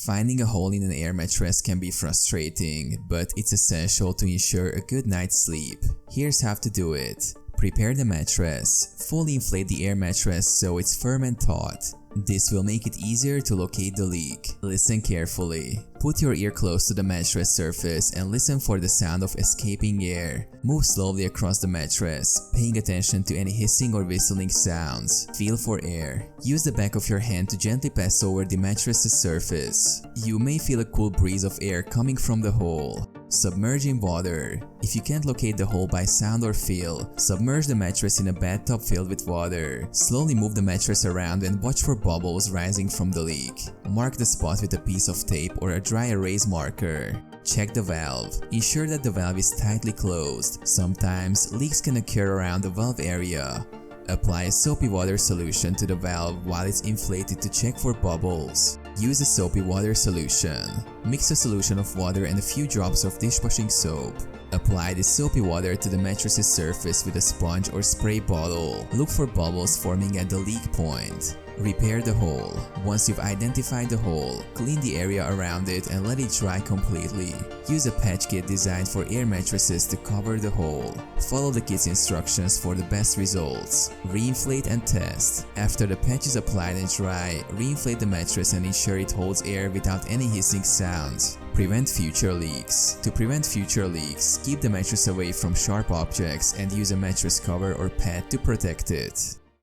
Finding a hole in an air mattress can be frustrating, but it's essential to ensure a good night's sleep. Here's how to do it. Prepare the mattress. Fully inflate the air mattress so it's firm and taut. This will make it easier to locate the leak. Listen carefully. Put your ear close to the mattress surface and listen for the sound of escaping air. Move slowly across the mattress, paying attention to any hissing or whistling sounds. Feel for air. Use the back of your hand to gently pass over the mattress's surface. You may feel a cool breeze of air coming from the hole. Submerge in water. If you can't locate the hole by sound or feel, submerge the mattress in a bathtub filled with water. Slowly move the mattress around and watch for bubbles rising from the leak. Mark the spot with a piece of tape or a dry erase marker. Check the valve. Ensure that the valve is tightly closed. Sometimes leaks can occur around the valve area. Apply a soapy water solution to the valve while it's inflated to check for bubbles. Use a soapy water solution. Mix a solution of water and a few drops of dishwashing soap. Apply the soapy water to the mattress's surface with a sponge or spray bottle. Look for bubbles forming at the leak point. Repair the hole. Once you've identified the hole, clean the area around it and let it dry completely. Use a patch kit designed for air mattresses to cover the hole. Follow the kit's instructions for the best results. Reinflate and test. After the patch is applied and dry, reinflate the mattress and ensure it holds air without any hissing sounds. Prevent future leaks. To prevent future leaks, keep the mattress away from sharp objects and use a mattress cover or pad to protect it.